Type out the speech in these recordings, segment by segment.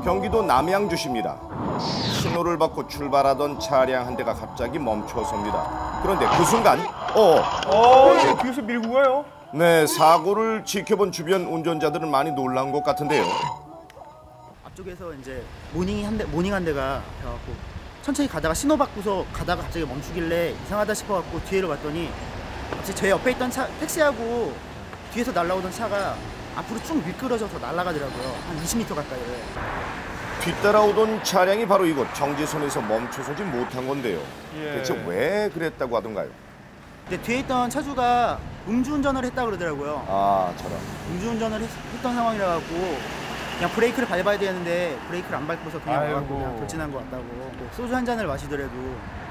경기도 남양주시입니다. 신호를 받고 출발하던 차량 한 대가 갑자기 멈춰섭니다. 그런데 그 순간 뒤에서 밀고 가요. 네, 사고를 지켜본 주변 운전자들은 많이 놀란 것 같은데요. 앞쪽에서 이제 모닝 한 대가 가갖고 천천히 가다가 신호 받고서 가다가 갑자기 멈추길래 이상하다 싶어갖고 뒤를 봤더니 갑자기 제 옆에 있던 택시하고 뒤에서 날아오던 차가 앞으로 쭉 미끄러져서 날아가더라고요. 한 20m 가까이. 뒤따라오던 차량이 바로 이곳 정지선에서 멈춰서지 못한 건데요. 예. 대체 왜 그랬다고 하던가요? 근데 뒤에 있던 차주가 음주운전을 했다 그러더라고요. 아, 저런. 음주운전을 했던 상황이라 갖고 그냥 브레이크를 밟아야 되는데 브레이크를 안 밟고서 그냥 아이고. 와갖고 그냥 돌진한 것 같다고. 뭐 소주 한 잔을 마시더라도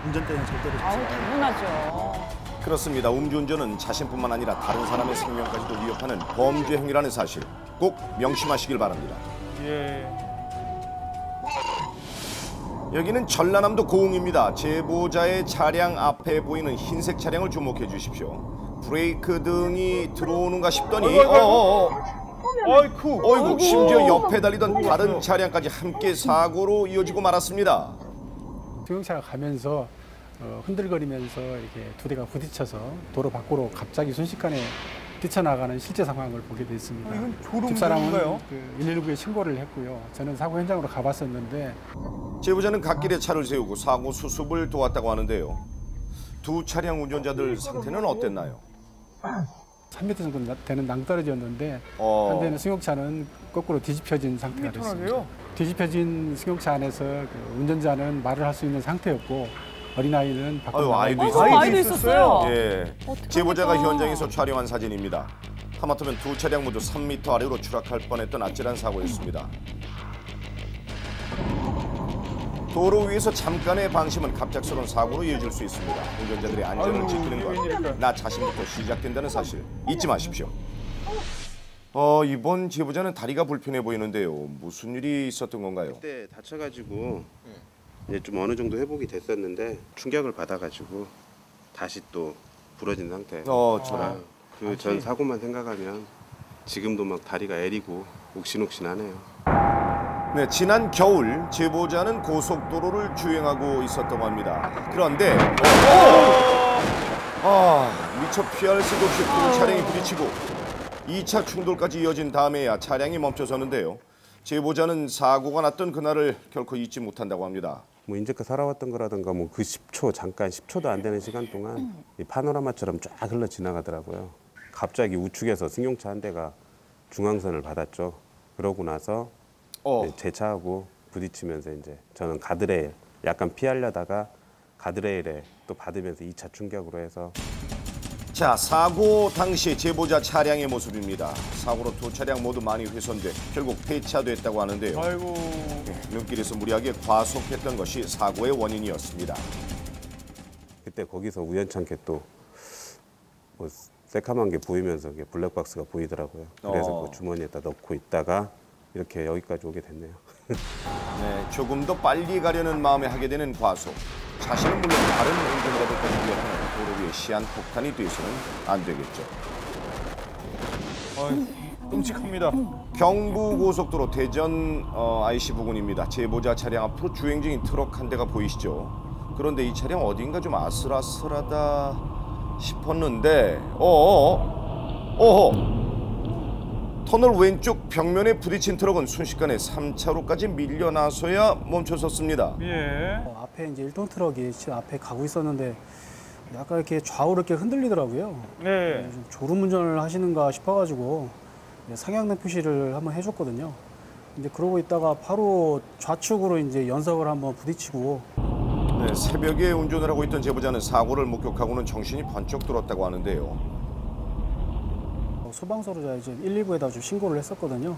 운전대는 절대로 잡지 아우, 말아요. 당연하죠. 그렇습니다. 음주운전은 자신뿐만 아니라 다른 사람의 생명까지도 위협하는 범죄 행위라는 사실 꼭 명심하시길 바랍니다. 예. 여기는 전라남도 고흥입니다. 제보자의 차량 앞에 보이는 흰색 차량을 주목해 주십시오. 브레이크 등이 들어오는가 싶더니 어이구 심지어 옆에 달리던 다른 차량까지 함께 사고로 이어지고 말았습니다. 승용차가 가면서 흔들거리면서 이렇게 두 대가 부딪혀서 도로 밖으로 갑자기 순식간에 뛰쳐나가는 실제 상황을 보게 됐습니다. 이건 졸음인가요? 집사람은 119에 신고를 했고요. 저는 사고 현장으로 가봤었는데 제보자는 갓길에 차를 세우고 사고 수습을 도왔다고 하는데요. 두 차량 운전자들 상태는 어땠나요? 3m 정도 되는 낭떠러지였는데 한 대는 승용차는 거꾸로 뒤집혀진 상태가 됐습니다. 뒤집혀진 승용차 안에서 그 운전자는 말을 할 수 있는 상태였고 어린아이는 밖으로 아이도 아이도 있었어요. 예. 어떡합니까? 제보자가 현장에서 촬영한 사진입니다. 하마터면 두 차량 모두 3m 아래로 추락할 뻔했던 아찔한 사고였습니다. 도로 위에서 잠깐의 방심은 갑작스러운 사고로 이어질 수 있습니다. 운전자들의 안전을 지키는 것, 나 자신부터 시작된다는 사실 잊지 마십시오. 이번 제보자는 다리가 불편해 보이는데요. 무슨 일이 있었던 건가요? 그때 다쳐가지고 이제 좀 어느 정도 회복이 됐었는데 충격을 받아가지고 다시 또 부러진 상태. 저런. 그 전 사고만 생각하면 지금도 막 다리가 애리고 옥신옥신하네요. 네, 지난 겨울 제보자는 고속도로를 주행하고 있었다고 합니다. 그런데 미처 피할 수도 없이 두 차량이 부딪히고 2차 충돌까지 이어진 다음에야 차량이 멈춰서는데요. 제보자는 사고가 났던 그날을 결코 잊지 못한다고 합니다. 뭐 인제껏 살아왔던 거라든가 뭐 그 10초 잠깐 10초도 안 되는 시간 동안 이 파노라마처럼 쫙 흘러 지나가더라고요. 갑자기 우측에서 승용차 한 대가 중앙선을 받았죠. 그러고 나서 제 차하고 부딪히면서 이제 저는 가드레일 약간 피하려다가 가드레일에 또 받으면서 2차 충격으로 해서. 자, 사고 당시 제보자 차량의 모습입니다. 사고로 두 차량 모두 많이 훼손돼 결국 폐차됐다고 하는데요. 아이고. 눈길에서 무리하게 과속했던 것이 사고의 원인이었습니다. 그때 거기서 우연찮게 또 뭐 새카만 게 보이면서 블랙박스가 보이더라고요. 그래서 그 주머니에다 넣고 있다가 이렇게 여기까지 오게 됐네요. 네, 조금 더 빨리 가려는 마음에 하게 되는 과속. 자신은 물론 다른 운전자들까지 위협하는 도로 위의 시한폭탄이 돼서는 안 되겠죠. 끔찍합니다. 경부고속도로 대전 IC 부근입니다. 제보자 차량 앞으로 주행 중인 트럭 한 대가 보이시죠? 그런데 이 차량 어딘가 좀 아슬아슬하다 싶었는데 터널 왼쪽 벽면에 부딪힌 트럭은 순식간에 3차로까지 밀려나서야 멈춰섰습니다. 예. 앞에 이제 1톤 트럭이 앞에 가고 있었는데 약간 이렇게 좌우로 이렇게 흔들리더라고요. 네. 좀 졸음운전을 하시는가 싶어가지고 상향등 표시를 한번 해줬거든요. 근데 그러고 있다가 바로 좌측으로 이제 연석을 한번 부딪히고. 네, 새벽에 운전을 하고 있던 제보자는 사고를 목격하고는 정신이 번쩍 들었다고 하는데요. 소방서로 이제 119에다 좀 신고를 했었거든요.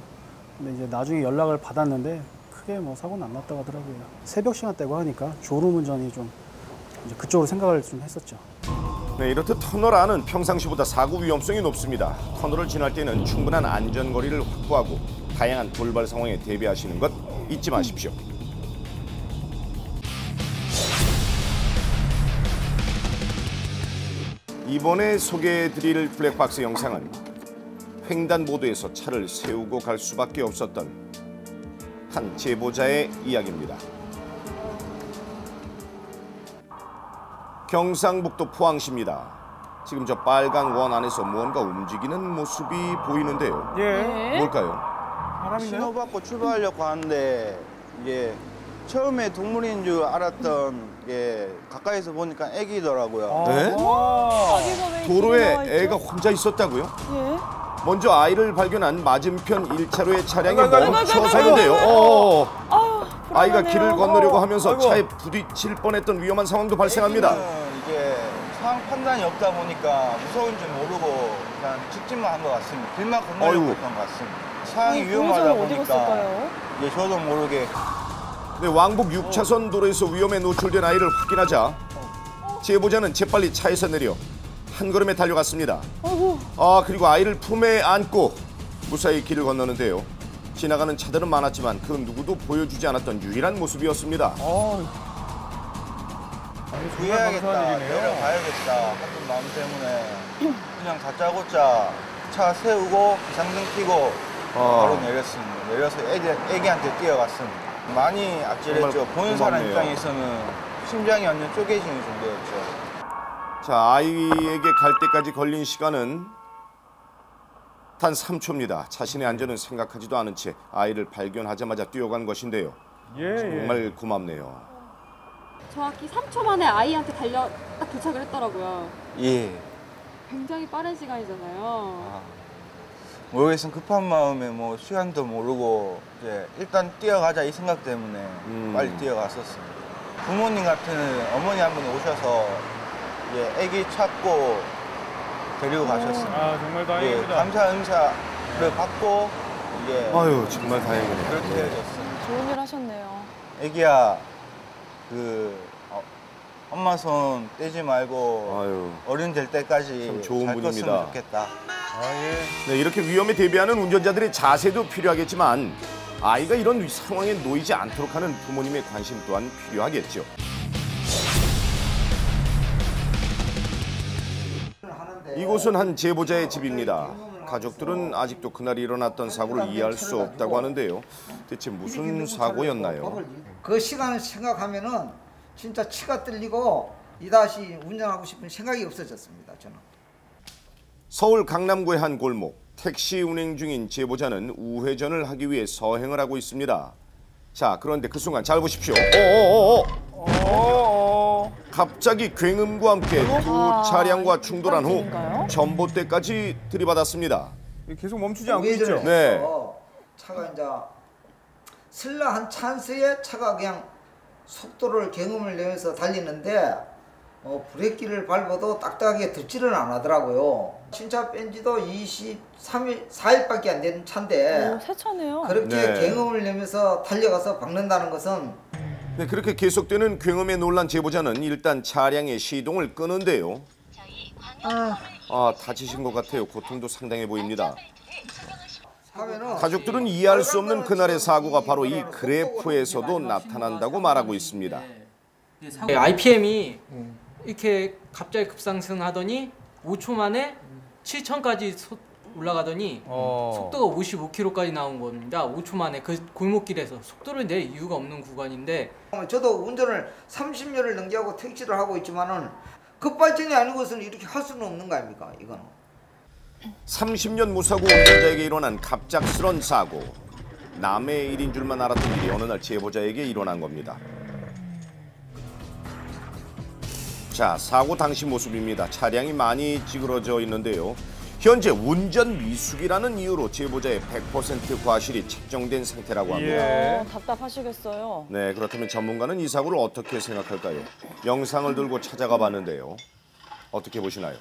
근데 이제 나중에 연락을 받았는데 크게 뭐 사고는 안 났다고 하더라고요. 새벽 시간대고 하니까 졸음운전이 좀 이제 그쪽으로 생각을 좀 했었죠. 네, 이렇듯 터널 안은 평상시보다 사고 위험성이 높습니다. 터널을 지날 때는 충분한 안전거리를 확보하고 다양한 돌발 상황에 대비하시는 것 잊지 마십시오. 이번에 소개해드릴 블랙박스 영상은 횡단보도에서 차를 세우고 갈 수밖에 없었던 한 제보자의 이야기입니다. 경상북도 포항시입니다. 지금 저 빨간 원 안에서 무언가 움직이는 모습이 보이는데요. 예. 뭘까요? 사람이네요. 신호받고 출발하려고 하는데 이게 처음에 동물인 줄 알았던 게 가까이서 보니까 애기더라고요. 네? 와. 아기가 왜 도로에 이렇게 나와 있죠? 애가 혼자 있었다고요? 예. 먼저 아이를 발견한 맞은편 1차로의 차량이 아이고, 아이고, 멈춰서는데요. 아이고, 아유, 아이가 불안하네요. 길을 건너려고 하면서 아이고. 차에 부딪힐 뻔했던 위험한 상황도 발생합니다. 애기는 이게 상황 판단이 없다 보니까 무서운 줄 모르고 그냥 직진만 한 것 같습니다. 길만 건너려고 아이고. 했던 것 같습니다. 상황이 아니, 위험하다 보호자는 어디 보니까 갔을까요? 이게 저도 모르게 네, 왕복 6차선 도로에서 위험에 노출된 아이를 확인하자 제보자는 재빨리 차에서 내려 한 걸음에 달려갔습니다. 아이고. 그리고 아이를 품에 안고 무사히 길을 건너는데요. 지나가는 차들은 많았지만 그 누구도 보여주지 않았던 유일한 모습이었습니다. 아니, 정말 구해야겠다, 감사한 일이네요. 내려가야겠다 하는 마음 때문에 그냥 다짜고짜 차 세우고 비상등 켜고 바로 내렸습니다. 내려서 애기한테 뛰어갔습니다. 많이 아찔했죠. 정말 보는 사람 고맙네요. 입장에서는 심장이 완전 쪼개지는 정도였죠. 자, 아이에게 갈 때까지 걸린 시간은 단 3초입니다. 자신의 안전은 생각하지도 않은 채 아이를 발견하자마자 뛰어간 것인데요. 예. 정말 고맙네요. 정확히 3초 만에 아이한테 딱 도착을 했더라고요. 예. 굉장히 빠른 시간이잖아요. 모르겠으면 급한 마음에 뭐 시간도 모르고 이제 일단 뛰어가자 이 생각 때문에 빨리 뛰어갔었습니다. 부모님 같은 어머니 한 분이 오셔서 이제 아기 찾고 데리고 가셨습니다. 아, 정말 예, 다행입니다. 감사 인사를 받고 이게 아유, 정말 다행이네요. 그렇게 헤어졌습니다. 좋은 일 하셨네요. 애기야, 엄마 손 떼지 말고 아유. 어른 될 때까지 참 좋은 잘 분입니다. 컸으면 좋겠다. 네, 이렇게 위험에 대비하는 운전자들의 자세도 필요하겠지만 아이가 이런 상황에 놓이지 않도록 하는 부모님의 관심 또한 필요하겠죠. 이곳은 한 제보자의 집입니다. 가족들은 아직도 그날 일어났던 사고를 이해할 수 없다고 하는데요. 대체 무슨 사고였나요? 그 시간을 생각하면은 진짜 치가 떨리고 이다시 운전하고 싶은 생각이 없어졌습니다. 저는. 서울 강남구의 한 골목. 택시 운행 중인 제보자는 우회전을 하기 위해 서행을 하고 있습니다. 자, 그런데 그 순간 잘 보십시오. 갑자기 굉음과 함께 두 차량과 충돌한 후 급발진인가요? 전봇대까지 들이받았습니다. 계속 멈추지 않고 우회전을 있죠. 네. 해서 차가 이제 슬라한 찬스에 차가 그냥 속도를 경음을 내면서 달리는데 브레이크를 밟아도 딱딱하게 듣지는 안 하더라고요. 신차 뺀 지도 23일, 4일밖에 안 되는 차인데 새 차네요. 그렇게 네. 경음을 내면서 달려가서 박는다는 것은 네, 그렇게 계속되는 굉음에 놀란 제보자는 일단 차량의 시동을 끄는데요. 다치신 것 같아요. 고통도 상당해 보입니다. 하면은 가족들은 이해할 수 없는 그날의 사고가 바로 이 그래프에서도 나타난다고 말하고 있습니다. RPM이 이렇게 갑자기 급상승하더니 5초 만에 7,000까지 올라가더니 속도가 55km까지 나온 겁니다. 5초 만에 그 골목길에서 속도를 낼 이유가 없는 구간인데 저도 운전을 30년을 넘게하고 택시를 하고 있지만은 급발진이 아닌 것은 이렇게 할 수는 없는 거 아닙니까? 이거는. 30년 무사고 운전자에게 일어난 갑작스런 사고. 남의 일인 줄만 알았던 일이 어느 날 제보자에게 일어난 겁니다. 자, 사고 당시 모습입니다. 차량이 많이 찌그러져 있는데요. 현재 운전 미숙이라는 이유로 제보자의 100% 과실이 책정된 상태라고 합니다. 답답하시겠어요. 네, 그렇다면 전문가는 이 사고를 어떻게 생각할까요? 영상을 들고 찾아가 봤는데요. 어떻게 보시나요?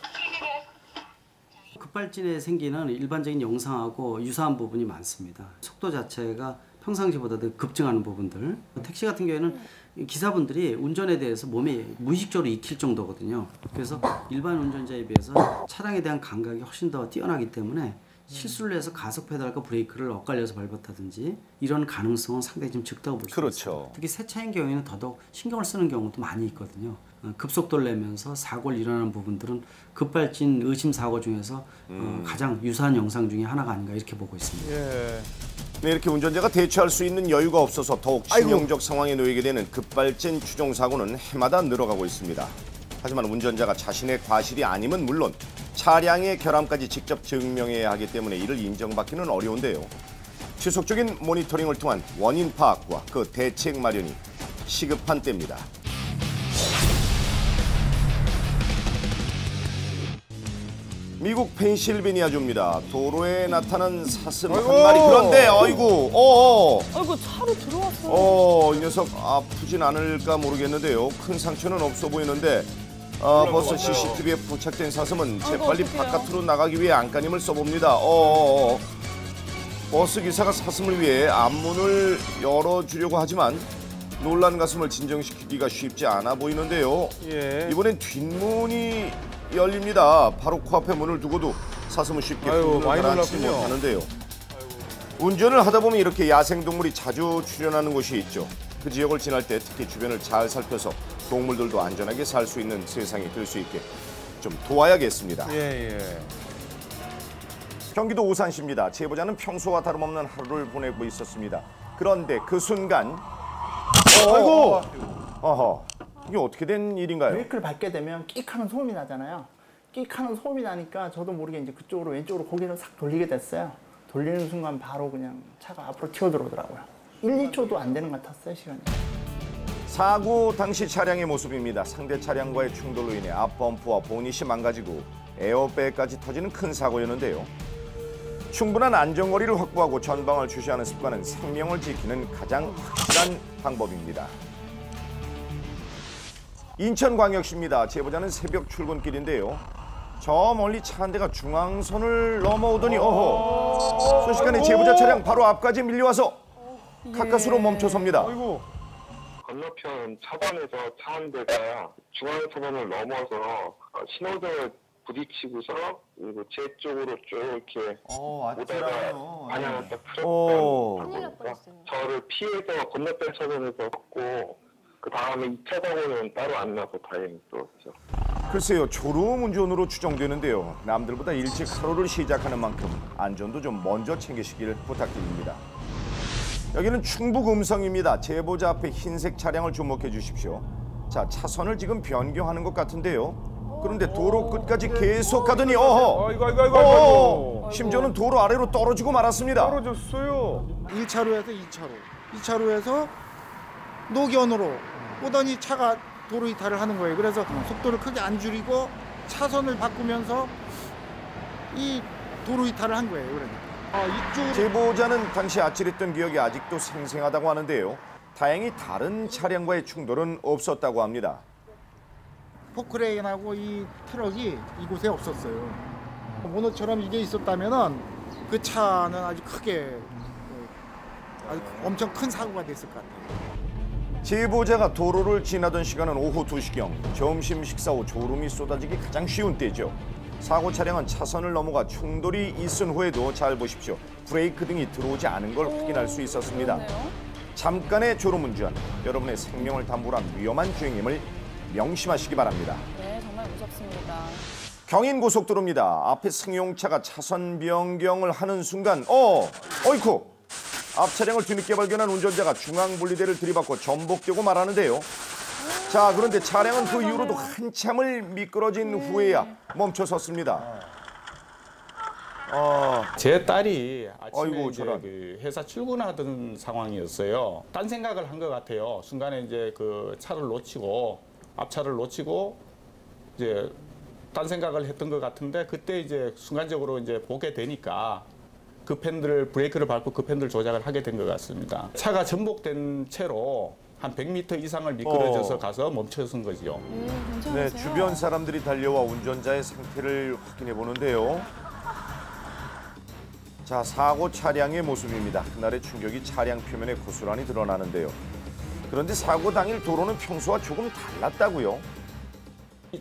급발진에 생기는 일반적인 영상하고 유사한 부분이 많습니다. 속도 자체가 평상시보다 더 급증하는 부분들. 택시 같은 경우에는 기사분들이 운전에 대해서 몸에 무의식적으로 익힐 정도거든요. 그래서 일반 운전자에 비해서 차량에 대한 감각이 훨씬 더 뛰어나기 때문에 실수를 해서 가속 페달과 브레이크를 엇갈려서 밟았다든지 이런 가능성은 상당히 좀 적다고 볼 수 있습니다. 그렇죠. 특히 새 차인 경우에는 더더욱 신경을 쓰는 경우도 많이 있거든요. 급속도를 내면서 사고를 일어나는 부분들은 급발진 의심 사고 중에서 가장 유사한 영상 중에 하나가 아닌가 이렇게 보고 있습니다. 예. 네, 이렇게 운전자가 대처할 수 있는 여유가 없어서 더욱 치명적 상황에 놓이게 되는 급발진 추종 사고는 해마다 늘어가고 있습니다. 하지만 운전자가 자신의 과실이 아님은 물론 차량의 결함까지 직접 증명해야 하기 때문에 이를 인정받기는 어려운데요. 지속적인 모니터링을 통한 원인 파악과 그 대책 마련이 시급한 때입니다. 미국 펜실베니아주입니다. 도로에 나타난 사슴 한 마리. 그런데 아이고 차로 들어왔어요. 이 녀석 아프진 않을까 모르겠는데요. 큰 상처는 없어 보이는데 버스 CCTV에 포착된 사슴은 재빨리 바깥으로 나가기 위해 안간힘을 써봅니다. 버스 기사가 사슴을 위해 앞문을 열어주려고 하지만 놀란 가슴을 진정시키기가 쉽지 않아 보이는데요. 이번엔 뒷문이 열립니다. 바로 코앞에 문을 두고도 사슴은 쉽게 문을 가라앉히지 못하는데요. 운전을 하다 보면 이렇게 야생동물이 자주 출현하는 곳이 있죠. 그 지역을 지날 때 특히 주변을 잘 살펴서 동물들도 안전하게 살 수 있는 세상이 될 수 있게 좀 도와야겠습니다. 경기도 오산시입니다. 제보자는 평소와 다름없는 하루를 보내고 있었습니다. 그런데 그 순간 이게 어떻게 된 일인가요? 브레이크를 밟게 되면 끽 하는 소음이 나잖아요. 끽 하는 소음이 나니까 저도 모르게 이제 그쪽으로 왼쪽으로 고개를 싹 돌리게 됐어요. 돌리는 순간 바로 그냥 차가 앞으로 튀어들어오더라고요. 1, 2초도 안 되는 것 같았어요, 시간이. 사고 당시 차량의 모습입니다. 상대 차량과의 충돌로 인해 앞범프와 보닛이 망가지고 에어백까지 터지는 큰 사고였는데요. 충분한 안전거리를 확보하고 전방을 주시하는 습관은 생명을 지키는 가장 확실한 방법입니다. 인천광역시입니다. 제보자는 새벽 출근길인데요. 저 멀리 차 한 대가 중앙선을 넘어오더니 순식간에 제보자 차량 바로 앞까지 밀려와서 가까스로 멈춰섭니다. 건너편 차선에서 차 한 대가 중앙선을 넘어서 신호등을 부딪히고서 그리고 제 쪽으로 쭉 이렇게 오다가 방향을 딱 틀었다. 저를 피해서 건너편 차선에서 걷고 그 다음에 2차 사고는 따로 안 나서 다행히 떴죠. 글쎄요, 졸음 운전으로 추정되는데요. 남들보다 일찍 하루를 시작하는 만큼 안전도 좀 먼저 챙기시길 부탁드립니다. 여기는 충북 음성입니다. 제보자 앞에 흰색 차량을 주목해 주십시오. 자, 차선을 지금 변경하는 것 같은데요. 그런데 도로 끝까지 계속 가더니 심지어는 도로 아래로 떨어지고 말았습니다. 떨어졌어요. 1차로에서 2차로, 2차로에서 노견으로 오더니 차가 도로 이탈을 하는 거예요. 그래서 속도를 크게 안 줄이고 차선을 바꾸면서 이 도로 이탈을 한 거예요. 그러니까. 이쪽으로. 제보자는 당시 아찔했던 기억이 아직도 생생하다고 하는데요. 다행히 다른 차량과의 충돌은 없었다고 합니다. 포크레인하고 이 트럭이 이곳에 없었어요. 모노처럼 이게 있었다면은 그 차는 아주 크게 아주 엄청 큰 사고가 됐을 것 같아요. 제보자가 도로를 지나던 시간은 오후 2시경. 점심 식사 후 졸음이 쏟아지기 가장 쉬운 때죠. 사고 차량은 차선을 넘어가 충돌이 있은 후에도 잘 보십시오. 브레이크 등이 들어오지 않은 걸 확인할 수 있었습니다. 잠깐의 졸음 운전, 여러분의 생명을 담보로 한 위험한 주행임을 명심하시기 바랍니다. 네, 정말 무섭습니다. 경인고속도로입니다. 앞에 승용차가 차선 변경을 하는 순간 어이쿠! 앞 차량을 뒤늦게 발견한 운전자가 중앙분리대를 들이받고 전복되고 말하는데요. 자, 그런데 차량은 그 이후로도 한참을 미끄러진 후에야 멈춰섰습니다. 제 딸이 아침에 이제 그 회사 출근하던 상황이었어요. 딴 생각을 한 것 같아요. 순간에 이제 그 차를 놓치고 앞차를 놓치고 이제 딴 생각을 했던 것 같은데 그때 이제 순간적으로 이제 보게 되니까 급핸들 브레이크를 밟고 급핸들 조작을 하게 된 것 같습니다. 차가 전복된 채로 한 100m 이상을 미끄러져서 가서 멈춰선 거죠. 네, 주변 사람들이 달려와 운전자의 상태를 확인해 보는데요. 자, 사고 차량의 모습입니다. 그날의 충격이 차량 표면에 고스란히 드러나는데요. 그런데 사고 당일 도로는 평소와 조금 달랐다고요?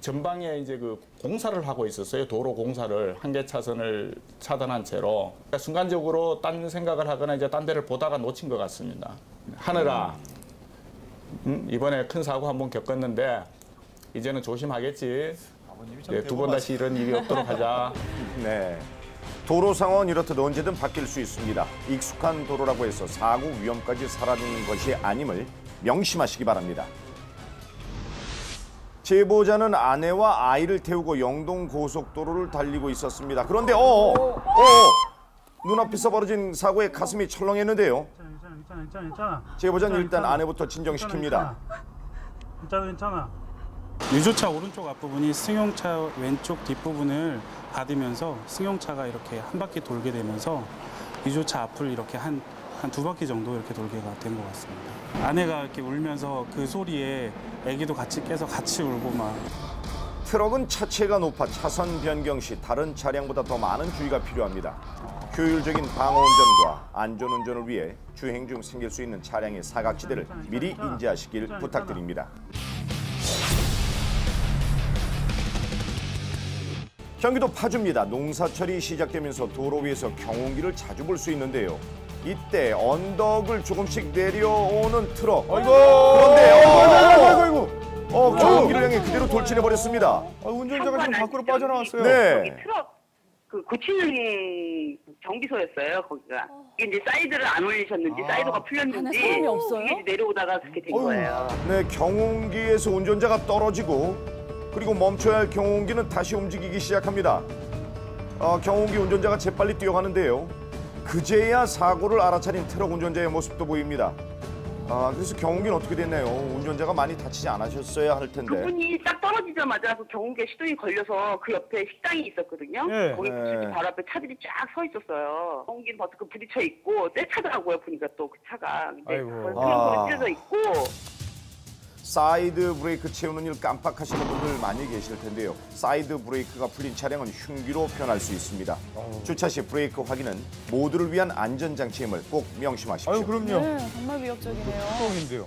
전방에 이제 그 공사를 하고 있었어요. 도로 공사를 한 개 차선을 차단한 채로. 그러니까 순간적으로 딴 생각을 하거나 이제 딴 데를 보다가 놓친 것 같습니다. 하늘아, 이번에 큰 사고 한번 겪었는데 이제는 조심하겠지. 두 번 다시 이런 일이 없도록 하자. 네. 도로 상황은 이렇듯 언제든 바뀔 수 있습니다. 익숙한 도로라고 해서 사고 위험까지 사라지는 것이 아님을 명심하시기 바랍니다. 제보자는 아내와 아이를 태우고 영동 고속도로를 달리고 있었습니다. 그런데 눈앞에서 벌어진 사고에 가슴이 철렁했는데요. 괜찮아. 제보자는 일단 아내부터 진정시킵니다. 괜찮아. 유조차 오른쪽 앞부분이 승용차 왼쪽 뒷부분을 받으면서 승용차가 이렇게 한 바퀴 돌게 되면서 유조차 앞을 이렇게 한 두 바퀴 정도 이렇게 돌게 된 것 같습니다. 아내가 이렇게 울면서 그 소리에 아기도 같이 깨서 같이 울고 막. 트럭은 차체가 높아 차선 변경 시 다른 차량보다 더 많은 주의가 필요합니다. 효율적인 방어 운전과 안전 운전을 위해 주행 중 생길 수 있는 차량의 사각지대를 미리 인지하시길 부탁드립니다. 경기도 파주입니다. 농사철이 시작되면서 도로 위에서 경운기를 자주 볼 수 있는데요. 이때 언덕을 조금씩 내려오는 트럭. 그런데 경운기를 향해 그대로 돌진해 버렸습니다. 운전자가 지금 밖으로 빠져나왔어요. 네. 트럭 그 고치는 정비소였어요. 거기가 이제 사이드를 안 올리셨는지 사이드가 풀렸는지 사람이 없어요? 이게 내려오다가 그렇게 된 거예요. 네, 경운기에서 운전자가 떨어지고 그리고 멈춰야 할 경운기는 다시 움직이기 시작합니다. 경운기 운전자가 재빨리 뛰어가는데요. 그제야 사고를 알아차린 트럭 운전자의 모습도 보입니다. 그래서 경운기는 어떻게 됐나요? 운전자가 많이 다치지 않으셨어야 할 텐데. 그분이 딱 떨어지자마자 그 경운기에 시동이 걸려서 그 옆에 식당이 있었거든요. 네. 거기 네. 바로 앞에 차들이 쫙 서 있었어요. 경운기는 벌써 그 부딪혀 있고 새 차더라고요. 보니까 또 그 차가. 근데 트렁크로 찢어져 있고. 사이드 브레이크 채우는 일 깜빡하시는 분들 많이 계실 텐데요. 사이드 브레이크가 풀린 차량은 흉기로 변할 수 있습니다. 주차 시 브레이크 확인은 모두를 위한 안전장치임을 꼭 명심하십시오. 그럼요. 네, 정말 위협적이네요. 트럭인데요.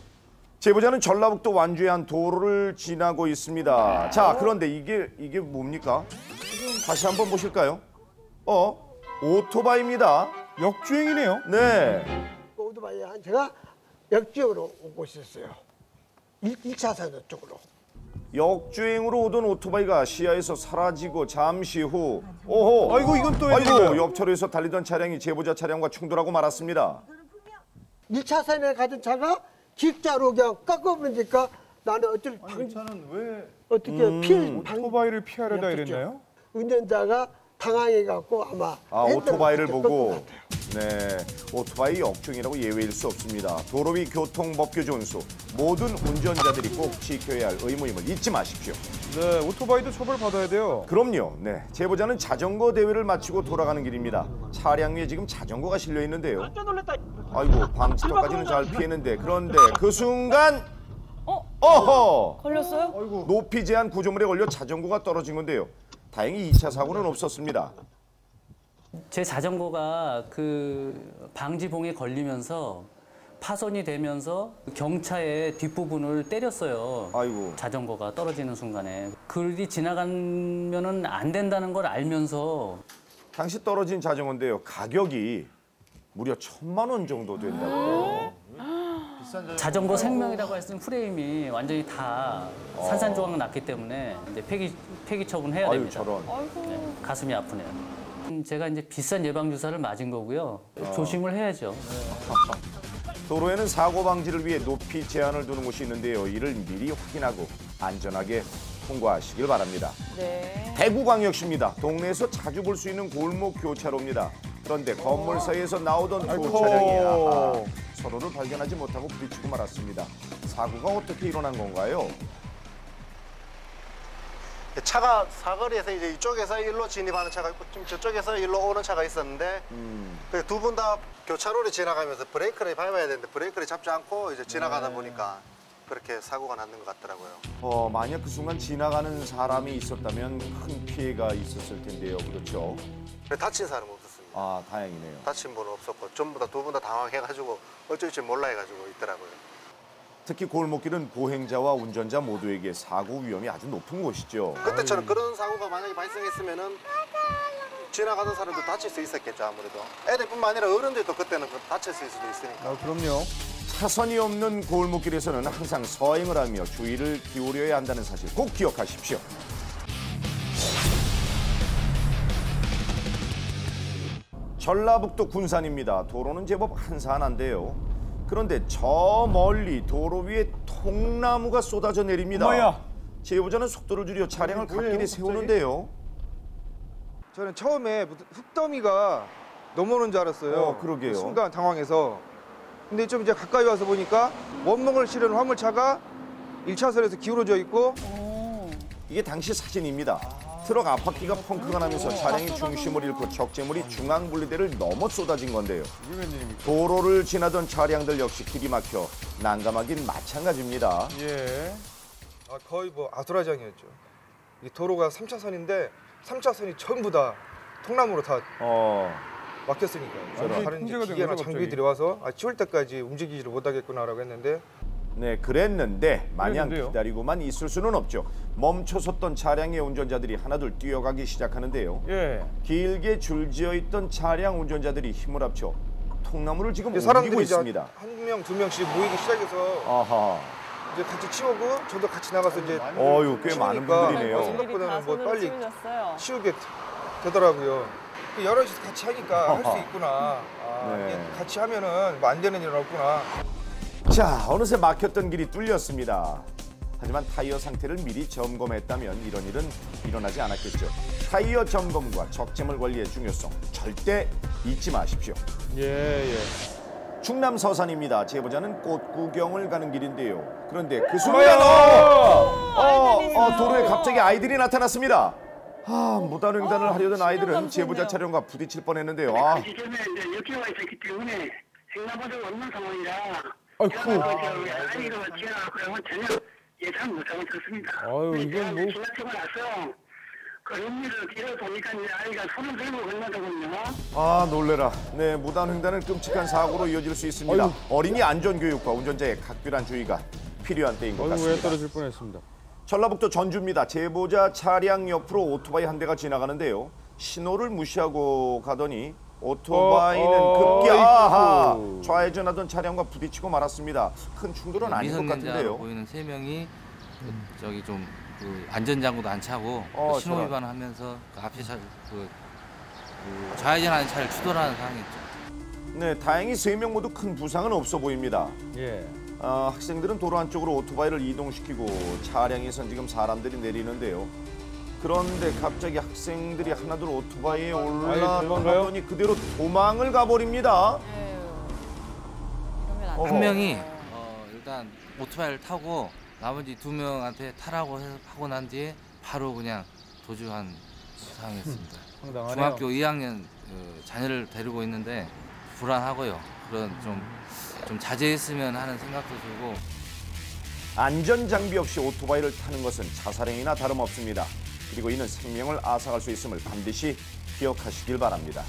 제보자는 전라북도 완주의 한 도로를 지나고 있습니다. 자, 그런데 이게 뭡니까? 다시 한번 보실까요? 오토바이입니다. 역주행이네요. 네. 오토바이 한 제가 역주행으로 오고 있었어요. 1차선 쪽으로. 역주행으로 오던 오토바이가 시야에서 사라지고 잠시 후 아이고 이건 또 옆차로에서 달리던 차량이 제보자 차량과 충돌하고 말았습니다. 1차선에 가던 차가 직자로 그냥 꺾어버리니까 나는 어쩔 차는 왜 어떻게 오토바이를 피하려다 이랬나요? 운전자가 당황해갖고 아마 오토바이를 보고 오토바이 역주행이라고 예외일 수 없습니다. 도로 위 교통법규 준수 모든 운전자들이 꼭 지켜야 할 의무임을 잊지 마십시오. 네, 오토바이도 처벌받아야 돼요. 그럼요. 네, 제보자는 자전거 대회를 마치고 돌아가는 길입니다. 차량 위에 지금 자전거가 실려 있는데요. 아이고, 방지턱까지는 잘 피했는데 그런데 그 순간 걸렸어요? 높이 제한 구조물에 걸려 자전거가 떨어진 건데요. 다행히 2차 사고는 없었습니다. 제 자전거가 그 방지봉에 걸리면서 파손이 되면서 경차의 뒷부분을 때렸어요. 아이고. 자전거가 떨어지는 순간에. 그리 지나가면은 안 된다는 걸 알면서. 당시 떨어진 자전거인데요. 가격이 무려 1,000만 원 정도 된다고요. 자전거 생명이라고 했으면 프레임이 완전히 다 산산조각 났기 때문에 이제 폐기 처분해야 됩니다. 저런. 네, 가슴이 아프네요. 제가 이제 비싼 예방 주사를 맞은 거고요. 조심을 해야죠. 도로에는 사고 방지를 위해 높이 제한을 두는 곳이 있는데요. 이를 미리 확인하고 안전하게 통과하시길 바랍니다. 네. 대구광역시입니다. 동네에서 자주 볼 수 있는 골목 교차로입니다. 그런데 건물 사이에서 나오던 두 차량이 서로를 발견하지 못하고 부딪히고 말았습니다. 사고가 어떻게 일어난 건가요? 차가 사거리에서 이제 이쪽에서 일로 진입하는 차가 있고 좀 저쪽에서 일로 오는 차가 있었는데 두 분 다 교차로를 지나가면서 브레이크를 밟아야 되는데 브레이크를 잡지 않고 이제 지나가다 보니까 그렇게 사고가 났는 것 같더라고요. 만약 그 순간 지나가는 사람이 있었다면 큰 피해가 있었을 텐데요. 그렇죠? 다친 사람은 없었습니다. 다행이네요. 다친 분은 없었고 전부 다 두 분 다 당황해가지고 어쩔지 몰라 해가지고 있더라고요. 특히 골목길은 보행자와 운전자 모두에게 사고 위험이 아주 높은 곳이죠. 그때처럼 그런 사고가 만약에 발생했으면은 지나가던 사람도 다칠 수 있었겠죠, 아무래도. 애들뿐만 아니라 어른들도 그때는 다칠 수도 있으니까. 그럼요. 차선이 없는 골목길에서는 항상 서행을 하며 주의를 기울여야 한다는 사실 꼭 기억하십시오. 전라북도 군산입니다. 도로는 제법 한산한데요. 그런데 저 멀리 도로 위에 통나무가 쏟아져 내립니다. 엄마야. 제보자는 속도를 줄여 차량을 갓길에 세우는데요. 저는 처음에 무슨 흙더미가 넘어오는 줄 알았어요. 그러게요. 순간 당황해서. 근데 좀 이제 가까이 와서 보니까 원목을 실은 화물차가 1차선에서 기울어져 있고. 이게 당시 사진입니다. 트럭 앞바퀴가 펑크가 나면서 차량이 중심을 잃고 적재물이 중앙분리대를 넘어 쏟아진 건데요. 도로를 지나던 차량들 역시 길이 막혀 난감하긴 마찬가지입니다. 예. 거의 뭐 아수라장이었죠. 이 도로가 3차선인데 3차선이 전부 다 통나무로 다 막혔으니까요. 다른 기계나 장비들이 와서 치울 때까지 움직이지를 못하겠구나라고 했는데 네, 그랬는데 마냥 기다리고만 있을 수는 없죠. 멈춰섰던 차량의 운전자들이 하나둘 뛰어가기 시작하는데요. 길게 줄지어 있던 차량 운전자들이 힘을 합쳐 통나무를 지금 옮기고 있습니다. 한 명, 두 명씩 모이기 시작해서 이제 같이 치우고 저도 같이 나가서 이제 꽤 많은 분들이네요. 생각보다는 뭐 빨리 치우게 되더라고요. 여럿이서 같이 하니까 할 수 있구나. 이게 같이 하면은 뭐 안 되는 일은 없구나. 자, 어느새 막혔던 길이 뚫렸습니다. 하지만 타이어 상태를 미리 점검했다면 이런 일은 일어나지 않았겠죠. 타이어 점검과 적재물 관리의 중요성 절대 잊지 마십시오. 충남 서산입니다. 제보자는 꽃 구경을 가는 길인데요. 그런데 그 순간 도로에 갑자기 아이들이 나타났습니다. 무단횡단을 하려던 아이들은 제보자 차량과 부딪힐 뻔했는데요. 시점에 이제 역기가 있었기 때문에 횡단보도가 없는 상황이라 아이가 지나가고 전혀 예상 못하고 있었습니다. 이건 뭐 지나치고 나서 그 런미를 뒤로 보니까 이제 아이가 손을 들고 건너더군요. 놀래라. 네, 무단횡단은 끔찍한 사고로 이어질 수 있습니다. 어린이 안전교육과 운전자의 각별한 주의가 필요한 때인 것 같습니다. 왜 떨어질 뻔했습니다. 전라북도 전주입니다. 제보자 차량 옆으로 오토바이 한 대가 지나가는데요. 신호를 무시하고 가더니 오토바이는 급기야 좌회전하던 차량과 부딪히고 말았습니다. 큰 충돌은 아닌 것 같은데요. 보이는 3명이 저기 좀 안전장구도 안 차고 신호 위반하면서 앞에 좌회전하는 차를 추돌하는 상황이었죠. 네, 다행히 3명 모두 큰 부상은 없어 보입니다. 학생들은 도로 한쪽으로 오토바이를 이동시키고 차량에선 지금 사람들이 내리는데요. 그런데 갑자기 학생들이 하나둘 오토바이에 올라가더니 그대로 도망을 가버립니다. 한 명이 일단 오토바이를 타고 나머지 2명한테 타라고 해서 하고 난 뒤에 바로 그냥 도주한 상황이었습니다. 중학교 2학년 자녀를 데리고 있는데 불안하고요. 그런 좀 자제했으면 하는 생각도 들고. 안전장비 없이 오토바이를 타는 것은 자살행위나 다름없습니다. 그리고 이는 생명을 앗아갈 수 있음을 반드시 기억하시길 바랍니다.